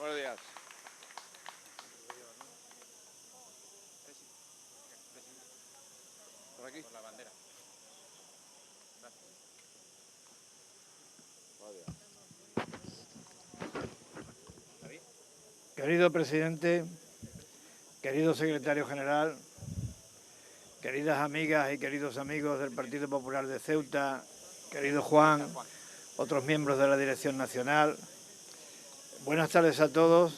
Buenos días. ¿Por aquí? Por la bandera. Querido presidente, querido secretario general, queridas amigas y queridos amigos del Partido Popular de Ceuta, querido Juan, otros miembros de la Dirección Nacional, buenas tardes a todos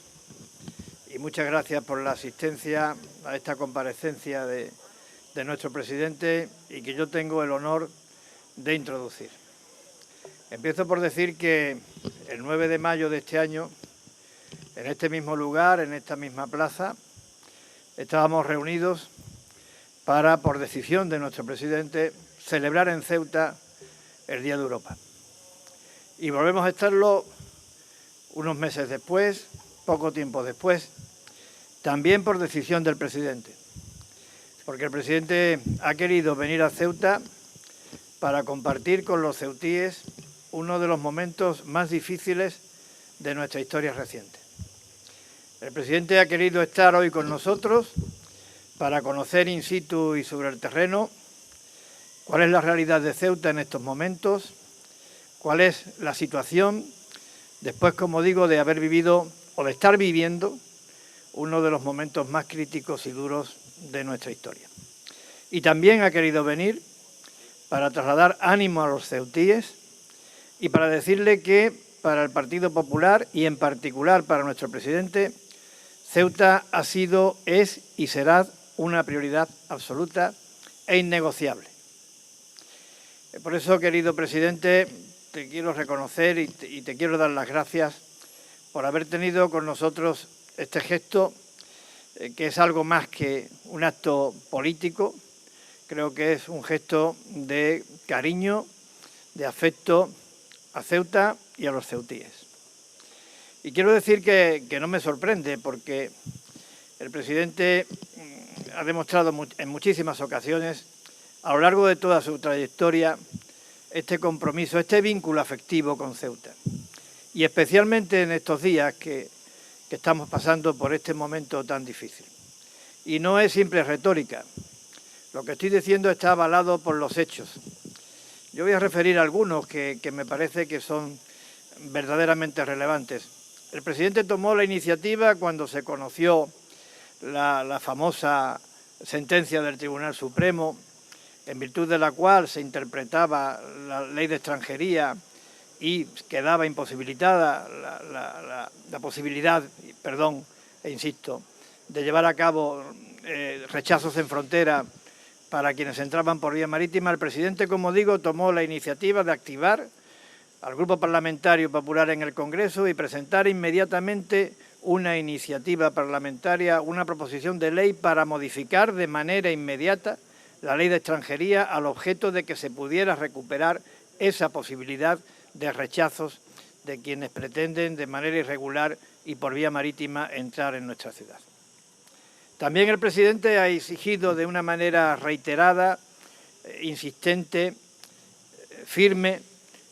y muchas gracias por la asistencia a esta comparecencia de nuestro presidente y que yo tengo el honor de introducir. Empiezo por decir que el 9 de mayo de este año, en este mismo lugar, en esta misma plaza, estábamos reunidos para, por decisión de nuestro presidente, celebrar en Ceuta el Día de Europa. Y volvemos a estarlo unos meses después, poco tiempo después, también por decisión del presidente, porque el presidente ha querido venir a Ceuta para compartir con los ceutíes uno de los momentos más difíciles de nuestra historia reciente. El presidente ha querido estar hoy con nosotros para conocer in situ y sobre el terreno cuál es la realidad de Ceuta en estos momentos, cuál es la situación después, como digo, de haber vivido o de estar viviendo uno de los momentos más críticos y duros de nuestra historia. Y también ha querido venir para trasladar ánimo a los ceutíes y para decirle que para el Partido Popular y en particular para nuestro presidente, Ceuta ha sido, es y será una prioridad absoluta e innegociable. Por eso, querido presidente, te quiero reconocer y te quiero dar las gracias por haber tenido con nosotros este gesto, que es algo más que un acto político. Creo que es un gesto de cariño, de afecto a Ceuta y a los ceutíes. Y quiero decir que no me sorprende, porque el presidente ha demostrado en muchísimas ocasiones, a lo largo de toda su trayectoria, este compromiso, este vínculo afectivo con Ceuta. Y especialmente en estos días que estamos pasando por este momento tan difícil. Y no es simple retórica. Lo que estoy diciendo está avalado por los hechos. Yo voy a referir a algunos que me parece que son verdaderamente relevantes. El presidente tomó la iniciativa cuando se conoció la famosa sentencia del Tribunal Supremo, en virtud de la cual se interpretaba la ley de extranjería y quedaba imposibilitada la posibilidad, insisto, de llevar a cabo rechazos en frontera para quienes entraban por vía marítima. El presidente, como digo, tomó la iniciativa de activar al Grupo Parlamentario Popular en el Congreso y presentar inmediatamente una iniciativa parlamentaria, una proposición de ley para modificar de manera inmediata la ley de extranjería al objeto de que se pudiera recuperar esa posibilidad de rechazos de quienes pretenden de manera irregular y por vía marítima entrar en nuestra ciudad. También el presidente ha exigido de una manera reiterada, insistente, firme,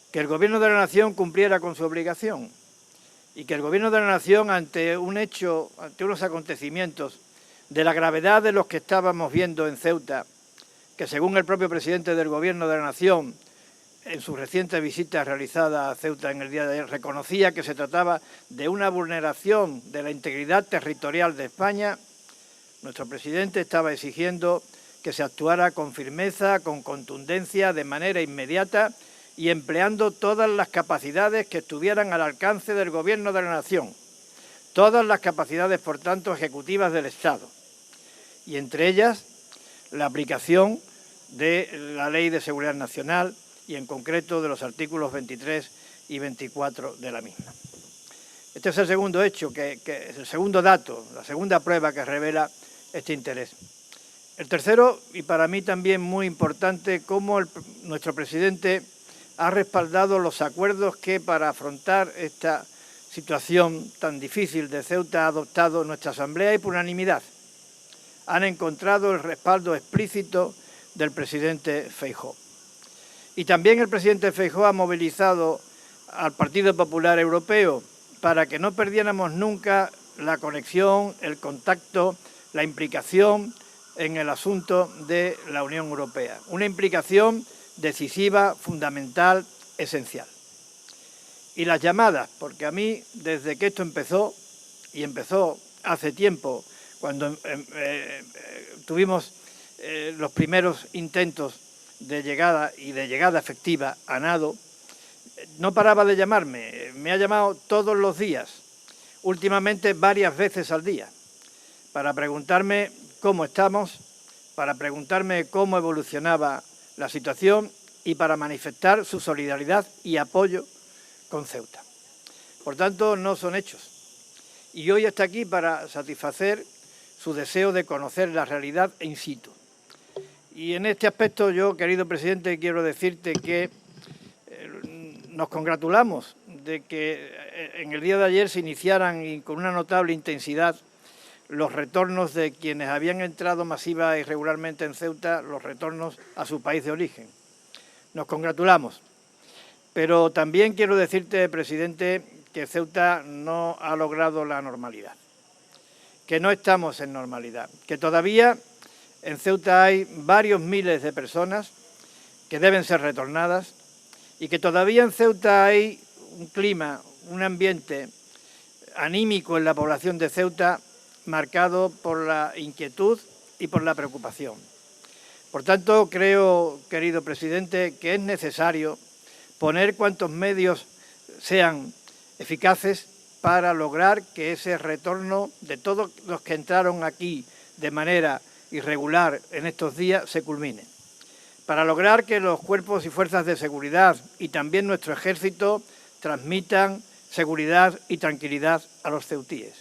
que el Gobierno de la Nación cumpliera con su obligación y que el Gobierno de la Nación, ante un hecho, ante unos acontecimientos de la gravedad de los que estábamos viendo en Ceuta, que según el propio presidente del Gobierno de la Nación, en su reciente visita realizada a Ceuta en el día de ayer, reconocía que se trataba de una vulneración de la integridad territorial de España, nuestro presidente estaba exigiendo que se actuara con firmeza, con contundencia, de manera inmediata y empleando todas las capacidades que estuvieran al alcance del Gobierno de la Nación, todas las capacidades, por tanto, ejecutivas del Estado, y entre ellas la aplicación de la Ley de Seguridad Nacional y en concreto de los artículos 23 y 24 de la misma. Este es el segundo hecho, que es el segundo dato, la segunda prueba que revela este interés. El tercero, y para mí también muy importante, cómo nuestro presidente ha respaldado los acuerdos que para afrontar esta situación tan difícil de Ceuta ha adoptado nuestra Asamblea y por unanimidad. Han encontrado el respaldo explícito del presidente Feijóo. Y también el presidente Feijóo ha movilizado al Partido Popular Europeo para que no perdiéramos nunca la conexión, el contacto, la implicación en el asunto de la Unión Europea. Una implicación decisiva, fundamental, esencial. Y las llamadas, porque a mí, desde que esto empezó, y empezó hace tiempo, cuando tuvimos los primeros intentos de llegada y de llegada efectiva a nado, no paraba de llamarme, me ha llamado todos los días, últimamente varias veces al día, para preguntarme cómo estamos, para preguntarme cómo evolucionaba la situación y para manifestar su solidaridad y apoyo con Ceuta. Por tanto, no son hechos. Y hoy está aquí para satisfacer su deseo de conocer la realidad in situ. Y en este aspecto yo, querido presidente, quiero decirte que nos congratulamos de que en el día de ayer se iniciaran y con una notable intensidad los retornos de quienes habían entrado masiva y regularmente en Ceuta, los retornos a su país de origen. Nos congratulamos. Pero también quiero decirte, presidente, que Ceuta no ha logrado la normalidad, que no estamos en normalidad, que todavía en Ceuta hay varios miles de personas que deben ser retornadas y que todavía en Ceuta hay un clima, un ambiente anímico en la población de Ceuta marcado por la inquietud y por la preocupación. Por tanto, creo, querido presidente, que es necesario poner cuantos medios sean eficaces para lograr que ese retorno de todos los que entraron aquí de manera irregular en estos días se culmine. Para lograr que los cuerpos y fuerzas de seguridad y también nuestro ejército transmitan seguridad y tranquilidad a los ceutíes.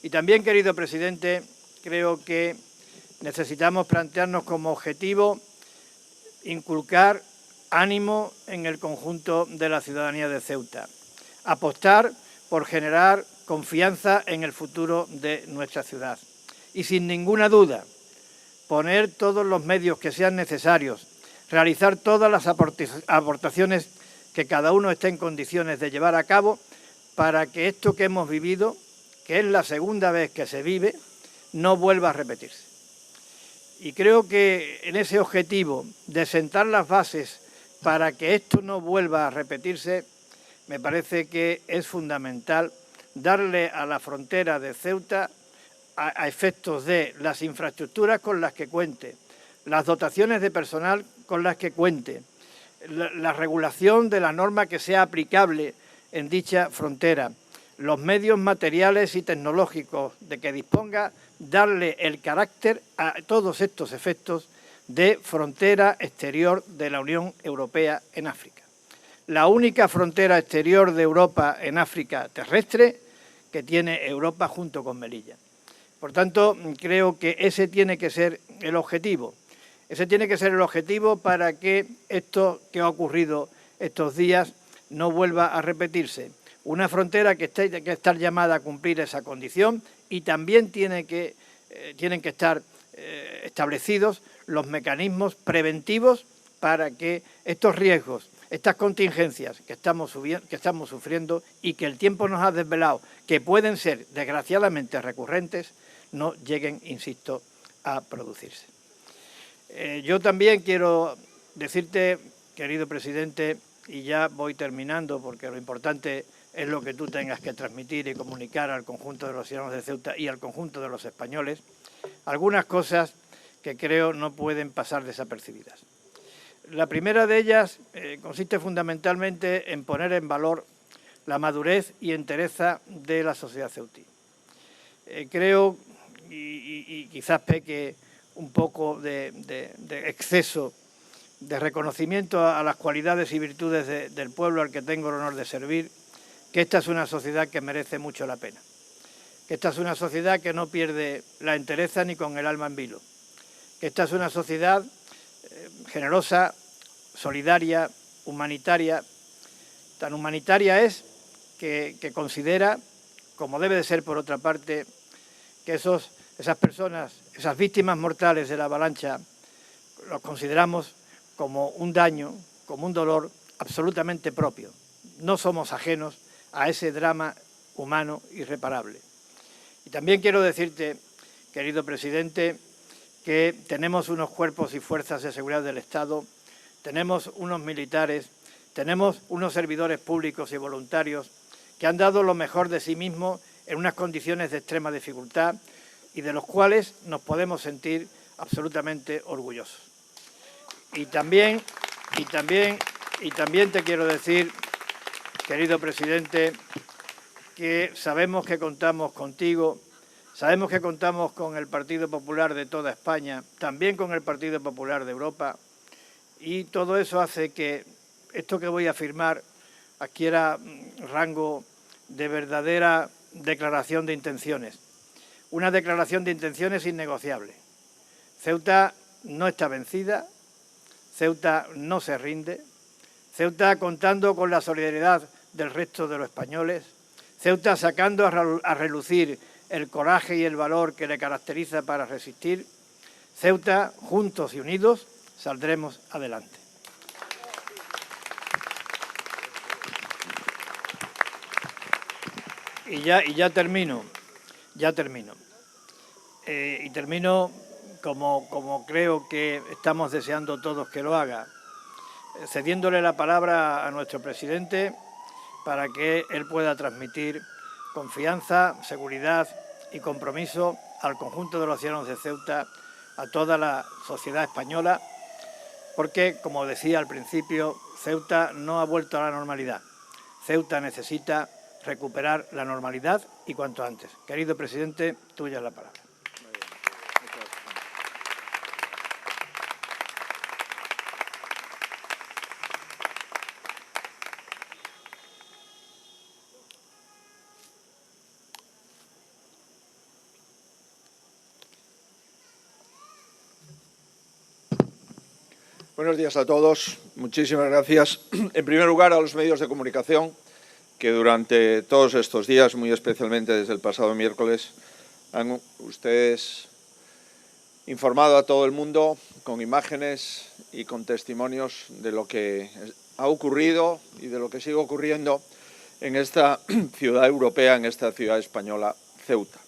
Y también, querido presidente, creo que necesitamos plantearnos como objetivo inculcar ánimo en el conjunto de la ciudadanía de Ceuta, apostar por generar confianza en el futuro de nuestra ciudad y, sin ninguna duda, poner todos los medios que sean necesarios, realizar todas las aportaciones que cada uno esté en condiciones de llevar a cabo para que esto que hemos vivido, que es la segunda vez que se vive, no vuelva a repetirse. Y creo que en ese objetivo de sentar las bases para que esto no vuelva a repetirse, me parece que es fundamental darle a la frontera de Ceuta, a efectos de las infraestructuras con las que cuente, las dotaciones de personal con las que cuente, la regulación de la norma que sea aplicable en dicha frontera, los medios materiales y tecnológicos de que disponga, darle el carácter a todos estos efectos de frontera exterior de la Unión Europea en África. La única frontera exterior de Europa en África terrestre que tiene Europa junto con Melilla. Por tanto, creo que ese tiene que ser el objetivo. Ese tiene que ser el objetivo para que esto que ha ocurrido estos días no vuelva a repetirse. Una frontera que está llamada a cumplir esa condición y también tienen que estar establecidos los mecanismos preventivos para que estos riesgos, estas contingencias que estamos sufriendo y que el tiempo nos ha desvelado, que pueden ser desgraciadamente recurrentes, no lleguen, insisto, a producirse. Yo también quiero decirte, querido presidente, y ya voy terminando porque lo importante es lo que tú tengas que transmitir y comunicar al conjunto de los ciudadanos de Ceuta y al conjunto de los españoles, algunas cosas que creo no pueden pasar desapercibidas. La primera de ellas consiste fundamentalmente en poner en valor la madurez y entereza de la sociedad ceutí. Creo, y quizás peque un poco de exceso de reconocimiento a las cualidades y virtudes del pueblo al que tengo el honor de servir, que esta es una sociedad que merece mucho la pena, que esta es una sociedad que no pierde la entereza ni con el alma en vilo, que esta es una sociedad generosa, solidaria, humanitaria. Tan humanitaria es que considera, como debe de ser por otra parte, que esas personas, esas víctimas mortales de la avalancha, los consideramos como un daño, como un dolor absolutamente propio. No somos ajenos a ese drama humano irreparable. Y también quiero decirte, querido presidente, que tenemos unos cuerpos y fuerzas de seguridad del Estado, tenemos unos militares, tenemos unos servidores públicos y voluntarios que han dado lo mejor de sí mismos en unas condiciones de extrema dificultad y de los cuales nos podemos sentir absolutamente orgullosos. Y también te quiero decir, querido presidente, que sabemos que contamos contigo, sabemos que contamos con el Partido Popular de toda España, también con el Partido Popular de Europa, y todo eso hace que esto que voy a afirmar adquiera rango de verdadera declaración de intenciones. Una declaración de intenciones innegociable. Ceuta no está vencida, Ceuta no se rinde, Ceuta contando con la solidaridad del resto de los españoles, Ceuta sacando a relucir el coraje y el valor que le caracteriza para resistir, Ceuta, juntos y unidos, saldremos adelante. Y ya termino. Y termino como creo que estamos deseando todos que lo haga, cediéndole la palabra a nuestro presidente para que él pueda transmitir confianza, seguridad y compromiso al conjunto de los ciudadanos de Ceuta, a toda la sociedad española, porque, como decía al principio, Ceuta no ha vuelto a la normalidad. Ceuta necesita recuperar la normalidad y cuanto antes. Querido presidente, tuya es la palabra. Buenos días a todos. Muchísimas gracias. En primer lugar, a los medios de comunicación que durante todos estos días, muy especialmente desde el pasado miércoles, han ustedes informado a todo el mundo con imágenes y con testimonios de lo que ha ocurrido y de lo que sigue ocurriendo en esta ciudad europea, en esta ciudad española, Ceuta.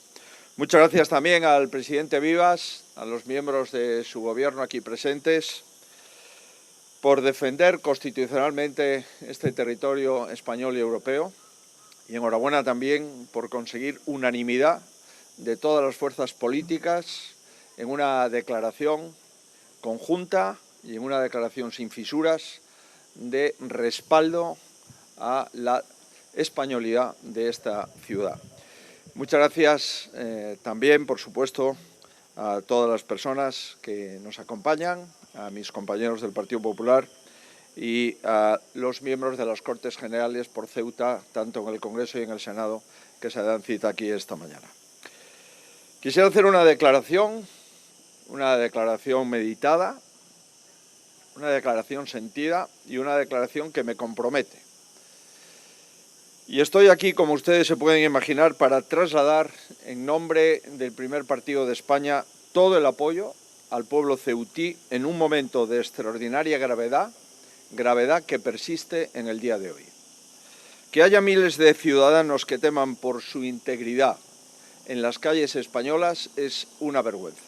Muchas gracias también al presidente Vivas, a los miembros de su gobierno aquí presentes, por defender constitucionalmente este territorio español y europeo, y enhorabuena también por conseguir unanimidad de todas las fuerzas políticas en una declaración conjunta y en una declaración sin fisuras de respaldo a la españolidad de esta ciudad. Muchas gracias también, por supuesto, a todas las personas que nos acompañan, a mis compañeros del Partido Popular y a los miembros de las Cortes Generales por Ceuta, tanto en el Congreso y en el Senado, que se dan cita aquí esta mañana. Quisiera hacer una declaración meditada, una declaración sentida y una declaración que me compromete. Y estoy aquí, como ustedes se pueden imaginar, para trasladar en nombre del primer partido de España todo el apoyo al pueblo ceutí en un momento de extraordinaria gravedad que persiste en el día de hoy. Que haya miles de ciudadanos que teman por su integridad en las calles españolas es una vergüenza.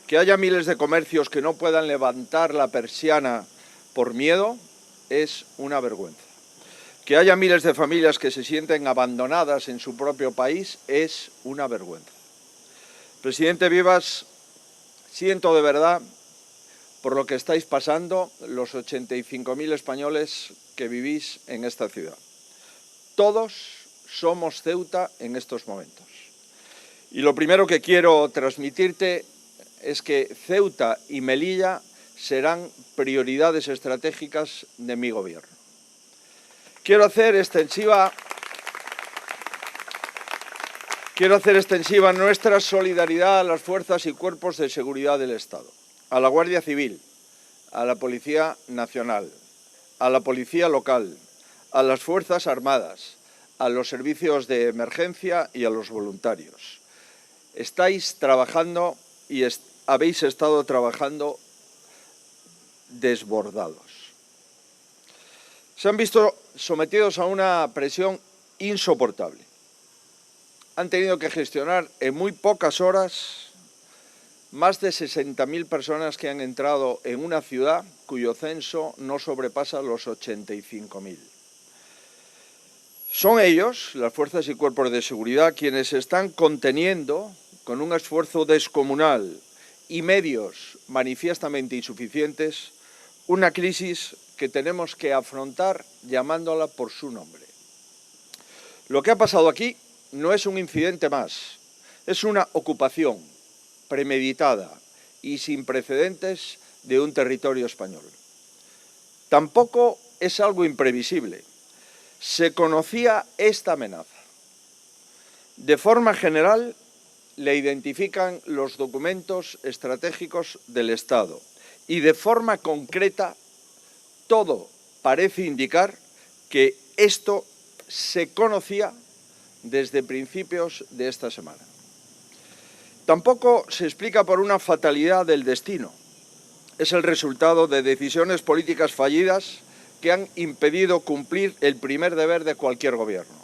Que haya miles de comercios que no puedan levantar la persiana por miedo es una vergüenza. Que haya miles de familias que se sienten abandonadas en su propio país es una vergüenza. Presidente Vivas, siento de verdad por lo que estáis pasando los 85.000 españoles que vivís en esta ciudad. Todos somos Ceuta en estos momentos. Y lo primero que quiero transmitirte es que Ceuta y Melilla serán prioridades estratégicas de mi gobierno. Quiero hacer extensiva nuestra solidaridad a las fuerzas y cuerpos de seguridad del Estado, a la Guardia Civil, a la Policía Nacional, a la Policía Local, a las Fuerzas Armadas, a los servicios de emergencia y a los voluntarios. Estáis trabajando y habéis estado trabajando desbordados. Se han visto sometidos a una presión insoportable. han tenido que gestionar en muy pocas horas más de 60.000 personas que han entrado en una ciudad cuyo censo no sobrepasa los 85.000. Son ellos, las fuerzas y cuerpos de seguridad, quienes están conteniendo, con un esfuerzo descomunal y medios manifiestamente insuficientes, una crisis que tenemos que afrontar llamándola por su nombre. Lo que ha pasado aquí no es un incidente más, es una ocupación premeditada y sin precedentes de un territorio español. Tampoco es algo imprevisible. Se conocía esta amenaza. De forma general, le identifican los documentos estratégicos del Estado y de forma concreta, todo parece indicar que esto se conocía desde principios de esta semana. Tampoco se explica por una fatalidad del destino. Es el resultado de decisiones políticas fallidas que han impedido cumplir el primer deber de cualquier gobierno: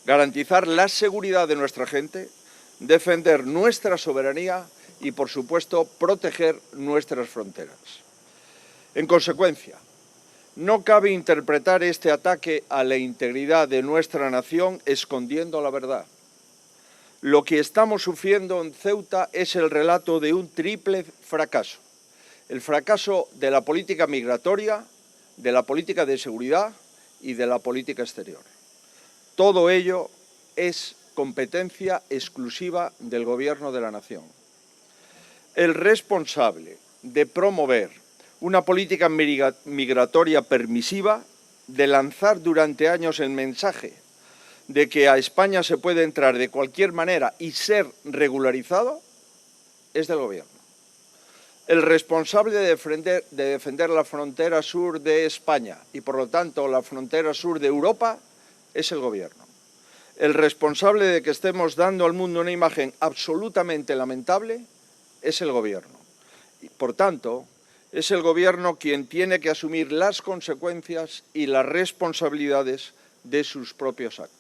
garantizar la seguridad de nuestra gente, defender nuestra soberanía y, por supuesto, proteger nuestras fronteras. En consecuencia, no cabe interpretar este ataque a la integridad de nuestra nación escondiendo la verdad. Lo que estamos sufriendo en Ceuta es el relato de un triple fracaso: el fracaso de la política migratoria, de la política de seguridad y de la política exterior. Todo ello es competencia exclusiva del Gobierno de la Nación. El responsable de promover una política migratoria permisiva, de lanzar durante años el mensaje de que a España se puede entrar de cualquier manera y ser regularizado, es del Gobierno. El responsable de defender la frontera sur de España y, por lo tanto, la frontera sur de Europa es el Gobierno. El responsable de que estemos dando al mundo una imagen absolutamente lamentable es el Gobierno. Y, por tanto, es el Gobierno quien tiene que asumir las consecuencias y las responsabilidades de sus propios actos.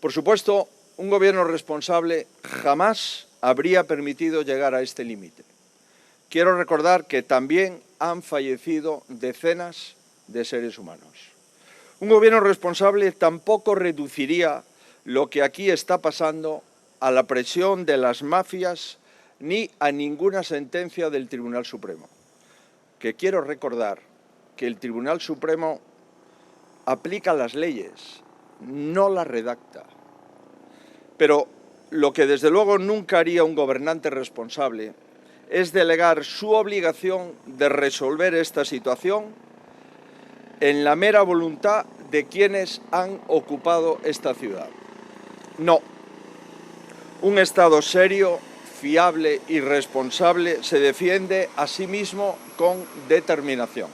Por supuesto, un Gobierno responsable jamás habría permitido llegar a este límite. Quiero recordar que también han fallecido decenas de seres humanos. Un Gobierno responsable tampoco reduciría lo que aquí está pasando a la presión de las mafias ni a ninguna sentencia del Tribunal Supremo. Que quiero recordar que el Tribunal Supremo aplica las leyes, no las redacta. Pero lo que desde luego nunca haría un gobernante responsable es delegar su obligación de resolver esta situación en la mera voluntad de quienes han ocupado esta ciudad. No. Un Estado serio, fiable y responsable se defiende a sí mismo con determinación.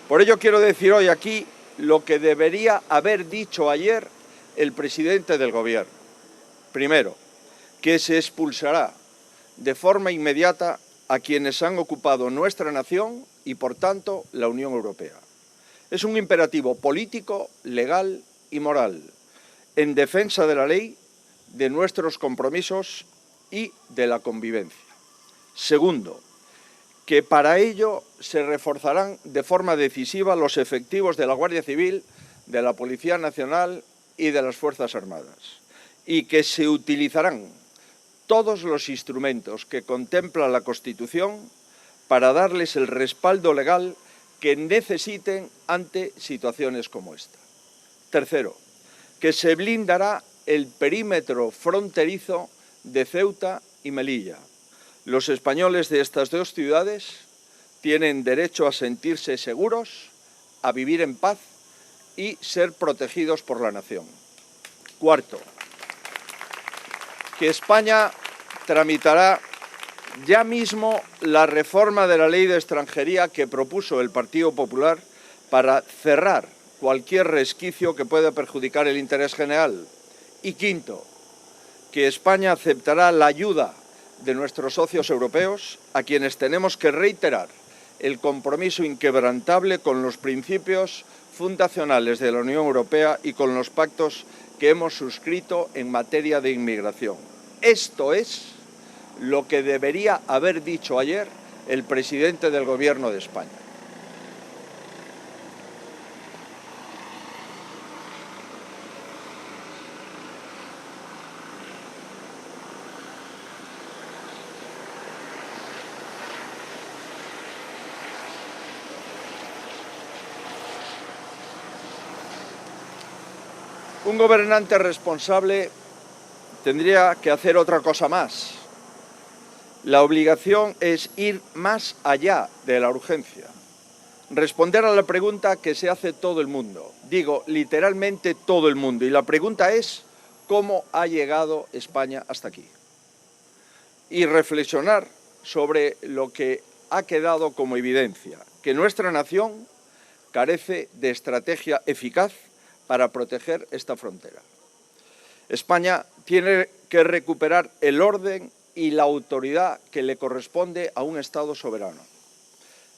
Por ello quiero decir hoy aquí lo que debería haber dicho ayer el presidente del Gobierno. Primero, que se expulsará de forma inmediata a quienes han ocupado nuestra nación y, por tanto, la Unión Europea. Es un imperativo político, legal y moral, en defensa de la ley, de nuestros compromisos y de la convivencia. Segundo, que para ello se reforzarán de forma decisiva los efectivos de la Guardia Civil, de la Policía Nacional y de las Fuerzas Armadas, y que se utilizarán todos los instrumentos que contempla la Constitución para darles el respaldo legal que necesiten ante situaciones como esta. Tercero, que se blindará el perímetro fronterizo de Ceuta y Melilla. Los españoles de estas dos ciudades tienen derecho a sentirse seguros, a vivir en paz y ser protegidos por la nación. Cuarto, que España tramitará ya mismo la reforma de la Ley de Extranjería que propuso el Partido Popular para cerrar cualquier resquicio que pueda perjudicar el interés general. Y quinto, que España aceptará la ayuda de nuestros socios europeos, a quienes tenemos que reiterar el compromiso inquebrantable con los principios fundacionales de la Unión Europea y con los pactos que hemos suscrito en materia de inmigración. Esto es lo que debería haber dicho ayer el presidente del Gobierno de España. Un gobernante responsable tendría que hacer otra cosa más. La obligación es ir más allá de la urgencia. Responder a la pregunta que se hace todo el mundo. Digo, literalmente todo el mundo. Y la pregunta es, ¿cómo ha llegado España hasta aquí? Y reflexionar sobre lo que ha quedado como evidencia, que nuestra nación carece de estrategia eficaz para proteger esta frontera. España tiene que recuperar el orden y la autoridad que le corresponde a un Estado soberano.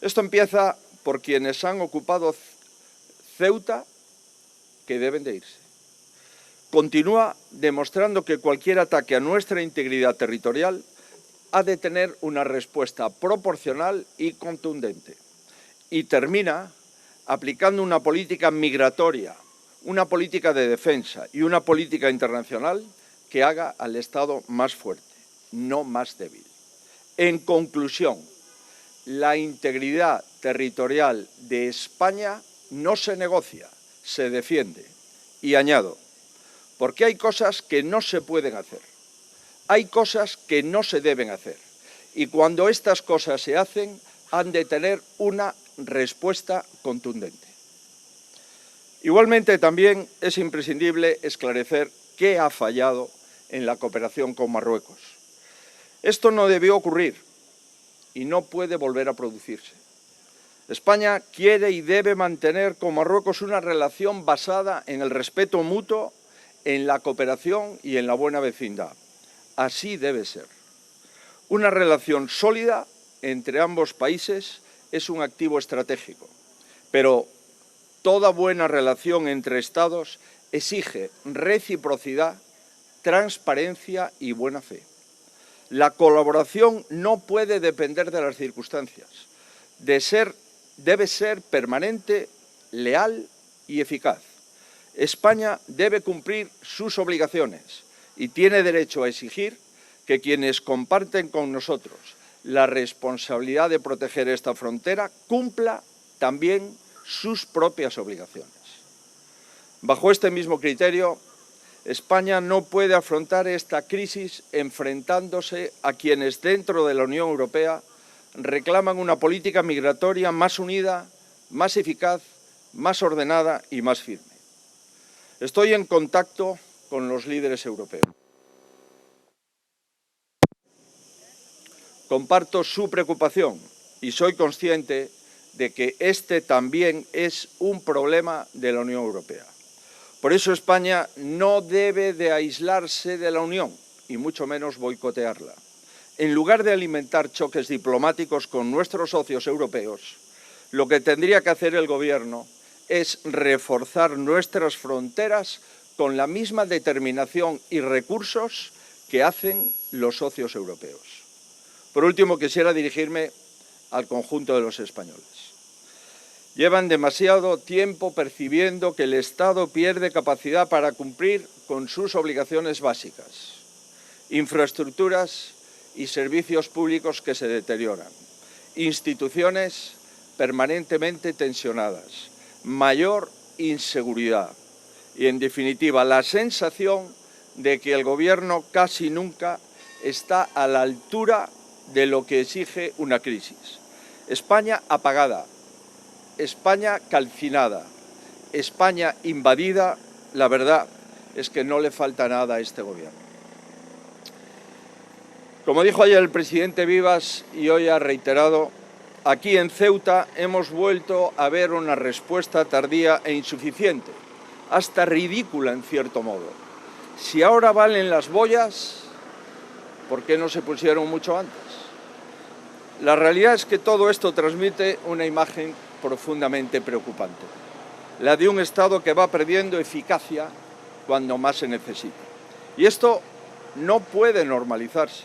Esto empieza por quienes han ocupado Ceuta, que deben de irse. Continúa demostrando que cualquier ataque a nuestra integridad territorial ha de tener una respuesta proporcional y contundente. Y termina aplicando una política migratoria, una política de defensa y una política internacional que haga al Estado más fuerte, no más débil. En conclusión, la integridad territorial de España no se negocia, se defiende. Y añado, porque hay cosas que no se pueden hacer, hay cosas que no se deben hacer. Y cuando estas cosas se hacen, han de tener una respuesta contundente. Igualmente, también es imprescindible esclarecer qué ha fallado en la cooperación con Marruecos. Esto no debió ocurrir y no puede volver a producirse. España quiere y debe mantener con Marruecos una relación basada en el respeto mutuo, en la cooperación y en la buena vecindad. Así debe ser. Una relación sólida entre ambos países es un activo estratégico, pero toda buena relación entre Estados exige reciprocidad, transparencia y buena fe. La colaboración no puede depender de las circunstancias. Debe ser permanente, leal y eficaz. España debe cumplir sus obligaciones y tiene derecho a exigir que quienes comparten con nosotros la responsabilidad de proteger esta frontera cumpla también sus propias obligaciones. Bajo este mismo criterio, España no puede afrontar esta crisis enfrentándose a quienes dentro de la Unión Europea reclaman una política migratoria más unida, más eficaz, más ordenada y más firme. Estoy en contacto con los líderes europeos. Comparto su preocupación y soy consciente de que este también es un problema de la Unión Europea. Por eso España no debe de aislarse de la Unión y mucho menos boicotearla. En lugar de alimentar choques diplomáticos con nuestros socios europeos, lo que tendría que hacer el Gobierno es reforzar nuestras fronteras con la misma determinación y recursos que hacen los socios europeos. Por último, quisiera dirigirme al conjunto de los españoles. Llevan demasiado tiempo percibiendo que el Estado pierde capacidad para cumplir con sus obligaciones básicas, infraestructuras y servicios públicos que se deterioran, instituciones permanentemente tensionadas, mayor inseguridad y, en definitiva, la sensación de que el Gobierno casi nunca está a la altura de lo que exige una crisis. España apagada, España calcinada, España invadida, la verdad es que no le falta nada a este Gobierno. Como dijo ayer el presidente Vivas y hoy ha reiterado, aquí en Ceuta hemos vuelto a ver una respuesta tardía e insuficiente, hasta ridícula en cierto modo. Si ahora valen las boyas, ¿por qué no se pusieron mucho antes? La realidad es que todo esto transmite una imagen profundamente preocupante. la de un Estado que va perdiendo eficacia cuando más se necesita. Y esto no puede normalizarse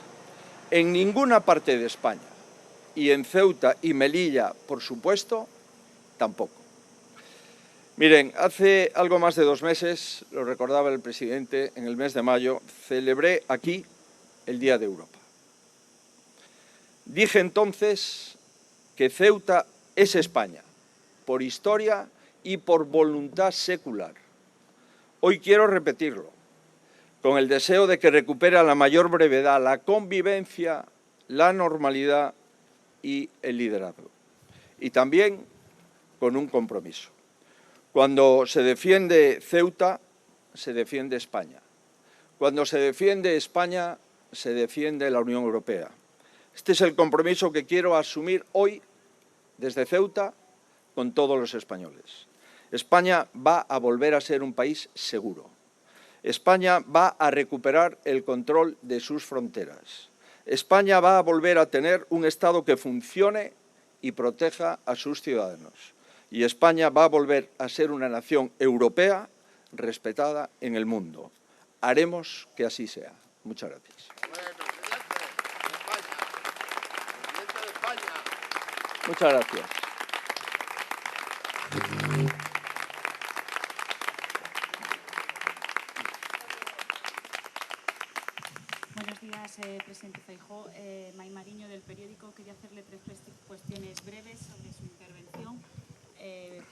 en ninguna parte de España, y en Ceuta y Melilla, por supuesto, tampoco. Miren, hace algo más de 2 meses, lo recordaba el presidente, en el mes de mayo, celebré aquí el Día de Europa. Dije entonces que Ceuta es España, por historia y por voluntad secular. Hoy quiero repetirlo, con el deseo de que recupere a la mayor brevedad la convivencia, la normalidad y el liderazgo. Y también con un compromiso. Cuando se defiende Ceuta, se defiende España. Cuando se defiende España, se defiende la Unión Europea. Este es el compromiso que quiero asumir hoy desde Ceuta con todos los españoles. España va a volver a ser un país seguro. España va a recuperar el control de sus fronteras. España va a volver a tener un Estado que funcione y proteja a sus ciudadanos. Y España va a volver a ser una nación europea respetada en el mundo. Haremos que así sea. Muchas gracias. Muchas gracias. Buenos días, presidente Feijóo. May Mariño, del periódico. Quería hacerle 3 cuestiones breves sobre su intervención.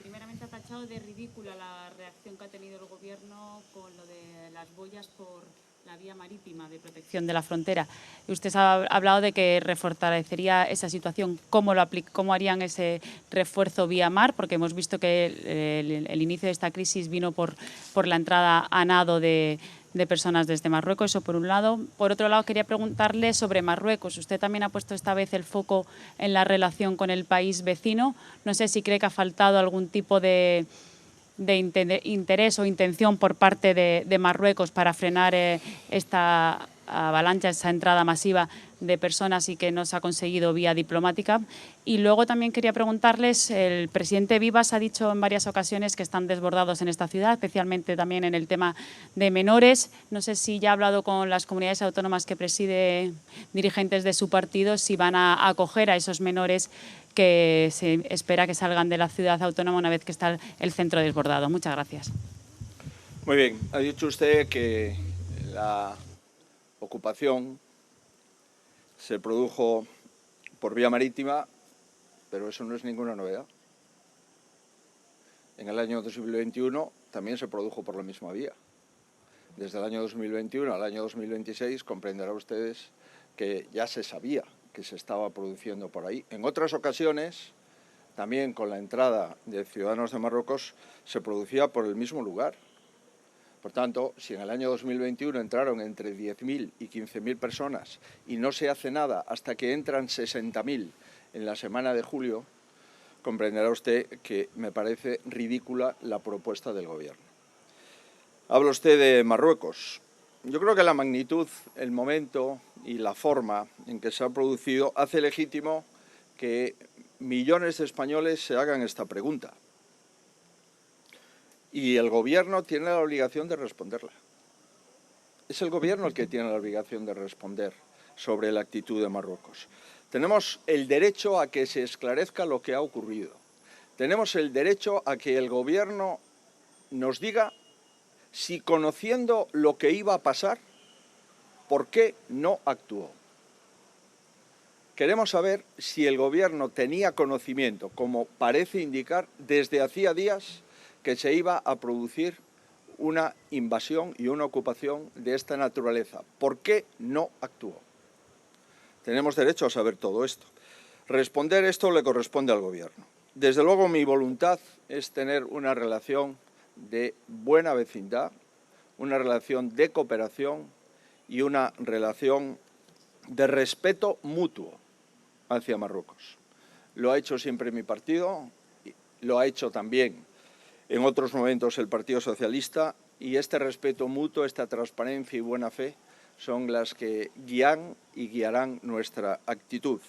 Primeramente, ha tachado de ridícula la reacción que ha tenido el Gobierno con lo de las boyas por la vía marítima de protección de la frontera. Usted ha hablado de que refortalecería esa situación. ¿Cómo harían ese refuerzo vía mar? Porque hemos visto que el inicio de esta crisis vino por la entrada a nado de personas desde Marruecos, eso por un lado. Por otro lado, quería preguntarle sobre Marruecos. Usted también ha puesto esta vez el foco en la relación con el país vecino. No sé si cree que ha faltado algún tipo de interés o intención por parte de Marruecos para frenar esta avalancha, esa entrada masiva de personas y que no se ha conseguido vía diplomática. Y luego también quería preguntarles, el presidente Vivas ha dicho en varias ocasiones que están desbordados en esta ciudad, especialmente también en el tema de menores. No sé si ya ha hablado con las comunidades autónomas que preside, dirigentes de su partido, si van a acoger a esos menores que se espera que salgan de la ciudad autónoma una vez que está el centro desbordado. Muchas gracias. Muy bien, ha dicho usted que la ocupación se produjo por vía marítima, pero eso no es ninguna novedad. En el año 2021 también se produjo por la misma vía. Desde el año 2021 al año 2026 comprenderán ustedes que ya se sabía que se estaba produciendo por ahí. En otras ocasiones, también con la entrada de ciudadanos de Marruecos, se producía por el mismo lugar. Por tanto, si en el año 2021 entraron entre 10.000 y 15.000 personas y no se hace nada hasta que entran 60.000 en la semana de julio, comprenderá usted que me parece ridícula la propuesta del Gobierno. Habla usted de Marruecos. Yo creo que la magnitud, el momento y la forma en que se ha producido hace legítimo que millones de españoles se hagan esta pregunta. Y el Gobierno tiene la obligación de responderla. Es el Gobierno el que tiene la obligación de responder sobre la actitud de Marruecos. Tenemos el derecho a que se esclarezca lo que ha ocurrido. Tenemos el derecho a que el Gobierno nos diga si, conociendo lo que iba a pasar, ¿por qué no actuó? Queremos saber si el Gobierno tenía conocimiento, como parece indicar, desde hacía días, que se iba a producir una invasión y una ocupación de esta naturaleza. ¿Por qué no actuó? Tenemos derecho a saber todo esto. Responder esto le corresponde al Gobierno. Desde luego, mi voluntad es tener una relación de buena vecindad, una relación de cooperación y una relación de respeto mutuo hacia Marruecos. Lo ha hecho siempre mi partido, lo ha hecho también en otros momentos el Partido Socialista, y este respeto mutuo, esta transparencia y buena fe son las que guían y guiarán nuestra actitud.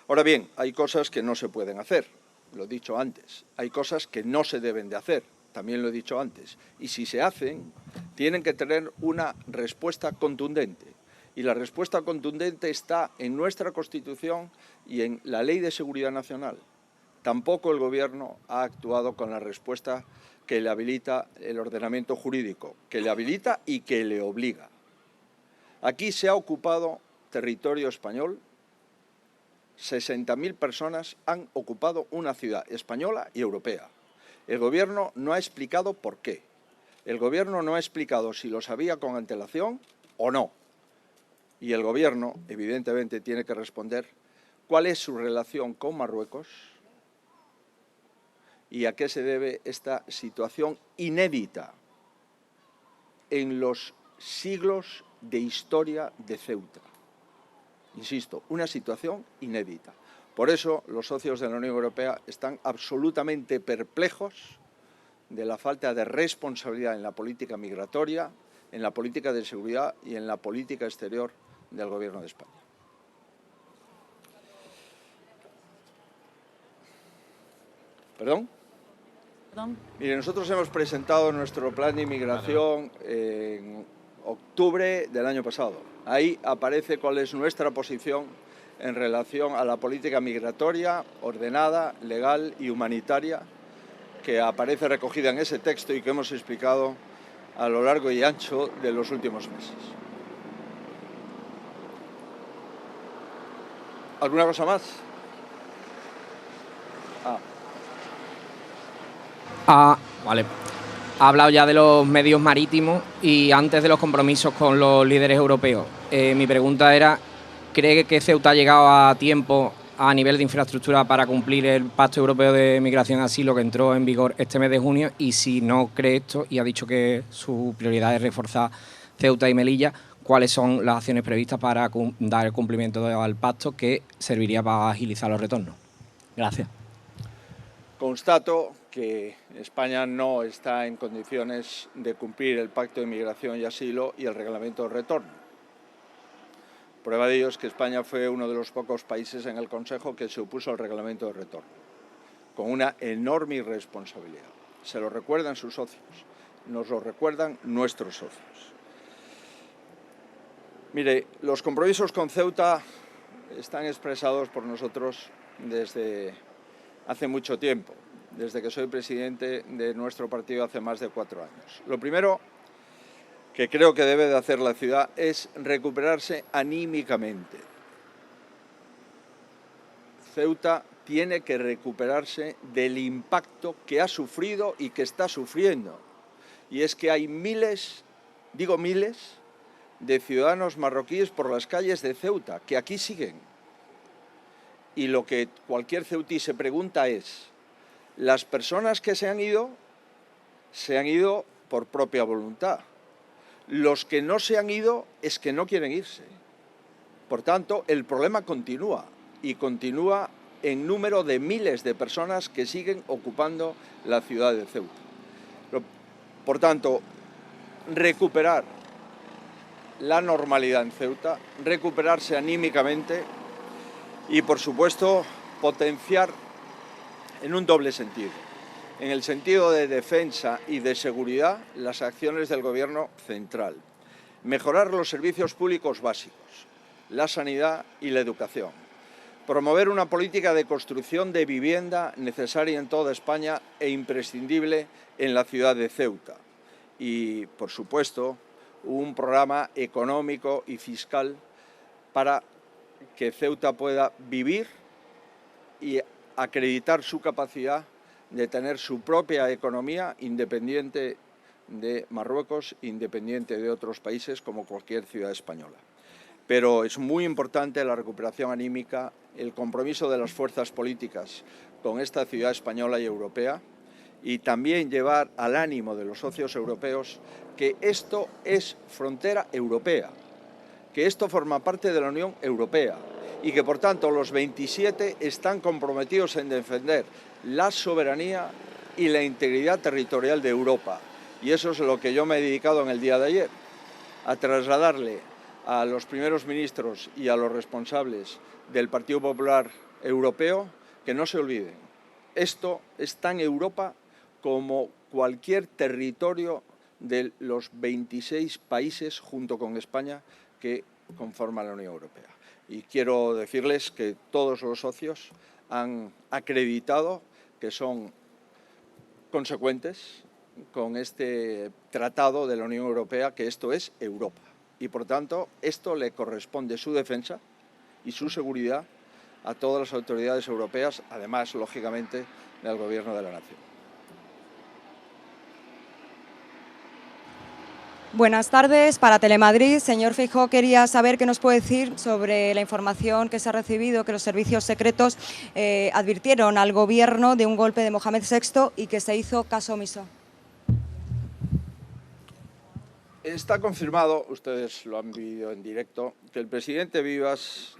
Ahora bien, hay cosas que no se pueden hacer, lo he dicho antes, hay cosas que no se deben de hacer. también lo he dicho antes, y si se hacen, tienen que tener una respuesta contundente. Y la respuesta contundente está en nuestra Constitución y en la Ley de Seguridad Nacional. Tampoco el Gobierno ha actuado con la respuesta que le habilita el ordenamiento jurídico, que le habilita y que le obliga. Aquí se ha ocupado territorio español, 60.000 personas han ocupado una ciudad española y europea. El Gobierno no ha explicado por qué. El Gobierno no ha explicado si lo sabía con antelación o no. Y el Gobierno, evidentemente, tiene que responder cuál es su relación con Marruecos y a qué se debe esta situación inédita en los siglos de historia de Ceuta. Insisto, una situación inédita. Por eso los socios de la Unión Europea están absolutamente perplejos de la falta de responsabilidad en la política migratoria, en la política de seguridad y en la política exterior del Gobierno de España. ¿Perdón? Mire, nosotros hemos presentado nuestro plan de inmigración en octubre del año pasado. Ahí aparece cuál es nuestra posición en relación a la política migratoria ordenada, legal y humanitaria, que aparece recogida en ese texto y que hemos explicado a lo largo y ancho de los últimos meses. ¿Alguna cosa más? Vale. Ha hablado ya de los medios marítimos y antes de los compromisos con los líderes europeos. Mi pregunta era, ¿cree que Ceuta ha llegado a tiempo a nivel de infraestructura para cumplir el Pacto Europeo de Migración y Asilo que entró en vigor este mes de junio? Y si no cree esto y ha dicho que su prioridad es reforzar Ceuta y Melilla, ¿cuáles son las acciones previstas para dar el cumplimiento al pacto que serviría para agilizar los retornos? Gracias. Constato que España no está en condiciones de cumplir el Pacto de Migración y Asilo y el Reglamento de Retorno. Prueba de ello es que España fue uno de los pocos países en el Consejo que se opuso al Reglamento de Retorno, con una enorme irresponsabilidad. Se lo recuerdan sus socios, nos lo recuerdan nuestros socios. Mire, los compromisos con Ceuta están expresados por nosotros desde hace mucho tiempo, desde que soy presidente de nuestro partido hace más de 4 años. Lo primero que creo que debe de hacer la ciudad es recuperarse anímicamente. Ceuta tiene que recuperarse del impacto que ha sufrido y que está sufriendo. Y es que hay miles, digo miles, de ciudadanos marroquíes por las calles de Ceuta, que aquí siguen. Y lo que cualquier ceutí se pregunta es, ¿las personas que se han ido por propia voluntad? Los que no se han ido es que no quieren irse. Por tanto, el problema continúa y continúa en número de miles de personas que siguen ocupando la ciudad de Ceuta. Por tanto, recuperar la normalidad en Ceuta, recuperarse anímicamente y, por supuesto, potenciar en un doble sentido. En el sentido de defensa y de seguridad, las acciones del Gobierno central. Mejorar los servicios públicos básicos, la sanidad y la educación. Promover una política de construcción de vivienda necesaria en toda España e imprescindible en la ciudad de Ceuta. Y, por supuesto, un programa económico y fiscal para que Ceuta pueda vivir y acreditar su capacidad de tener su propia economía independiente de Marruecos, independiente de otros países como cualquier ciudad española. Pero es muy importante la recuperación anímica, el compromiso de las fuerzas políticas con esta ciudad española y europea y también llevar al ánimo de los socios europeos que esto es frontera europea, que esto forma parte de la Unión Europea y que, por tanto, los 27 están comprometidos en defender la soberanía y la integridad territorial de Europa. Y eso es lo que yo me he dedicado en el día de ayer, a trasladarle a los primeros ministros y a los responsables del Partido Popular Europeo que no se olviden. Esto es tan Europa como cualquier territorio de los 26 países, junto con España, que conforman la Unión Europea. Y quiero decirles que todos los socios han acreditado que son consecuentes con este tratado de la Unión Europea, que esto es Europa. Y, por tanto, esto le corresponde su defensa y su seguridad a todas las autoridades europeas, además, lógicamente, del Gobierno de la Nación. Buenas tardes. Para Telemadrid, señor Feijóo, quería saber qué nos puede decir sobre la información que se ha recibido, que los servicios secretos advirtieron al Gobierno de un golpe de Mohamed VI y que se hizo caso omiso. Está confirmado, ustedes lo han vivido en directo, que el presidente Vivas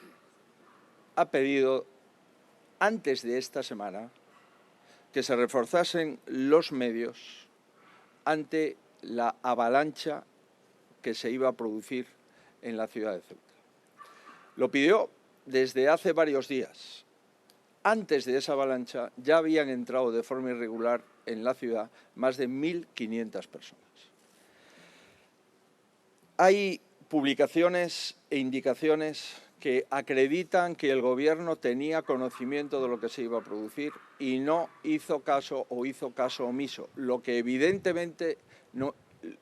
ha pedido, antes de esta semana, que se reforzasen los medios ante la avalancha que se iba a producir en la ciudad de Ceuta. Lo pidió desde hace varios días. Antes de esa avalancha ya habían entrado de forma irregular en la ciudad más de 1.500 personas. Hay publicaciones e indicaciones que acreditan que el Gobierno tenía conocimiento de lo que se iba a producir y no hizo caso o hizo caso omiso. Lo que evidentemente no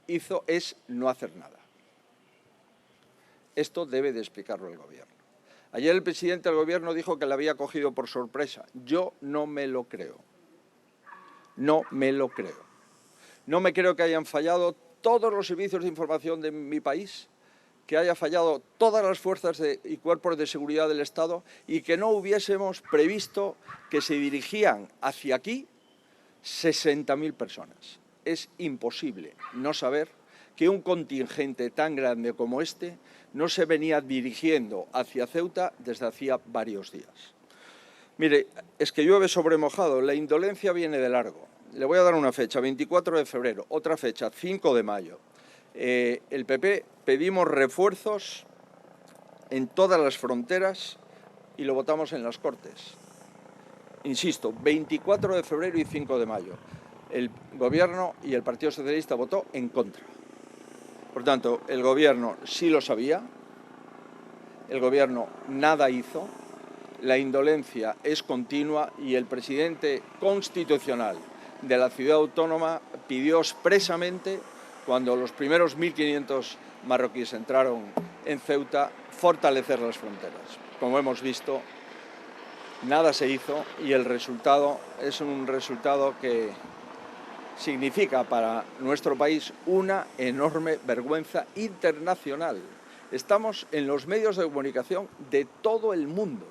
hizo es no hacer nada. Esto debe de explicarlo el Gobierno. Ayer el presidente del Gobierno dijo que le había cogido por sorpresa. Yo no me lo creo. No me lo creo. No me creo que hayan fallado todos los servicios de información de mi país, que haya fallado todas las fuerzas y cuerpos de seguridad del Estado y que no hubiésemos previsto que se dirigían hacia aquí 60.000 personas. Es imposible no saber que un contingente tan grande como este no se venía dirigiendo hacia Ceuta desde hacía varios días. Mire, es que llueve sobre mojado, la indolencia viene de largo. Le voy a dar una fecha, 24 de febrero, otra fecha, 5 de mayo. El PP pedimos refuerzos en todas las fronteras y lo votamos en las Cortes. Insisto, 24 de febrero y 5 de mayo. El Gobierno y el Partido Socialista votó en contra. Por tanto, el Gobierno sí lo sabía, el Gobierno nada hizo, la indolencia es continua y el presidente constitucional de la ciudad autónoma pidió expresamente, cuando los primeros 1.500 marroquíes entraron en Ceuta, fortalecer las fronteras. Como hemos visto, nada se hizo y el resultado es un resultado que significa para nuestro país una enorme vergüenza internacional. Estamos en los medios de comunicación de todo el mundo.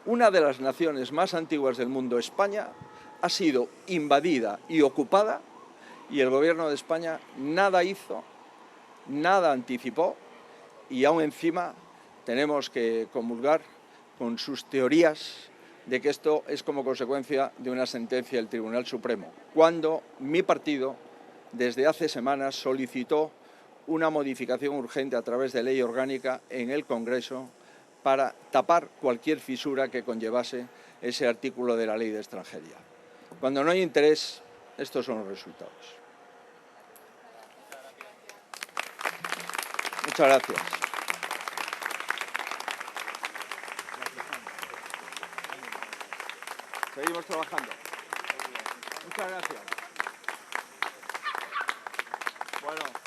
Una de las naciones más antiguas del mundo, España, ha sido invadida y ocupada y el Gobierno de España nada hizo, nada anticipó y aún encima tenemos que comulgar con sus teorías de que esto es como consecuencia de una sentencia del Tribunal Supremo, cuando mi partido desde hace semanas solicitó una modificación urgente a través de ley orgánica en el Congreso para tapar cualquier fisura que conllevase ese artículo de la Ley de Extranjería. Cuando no hay interés, estos son los resultados. Muchas gracias. Seguimos trabajando. Muchas gracias. Bueno.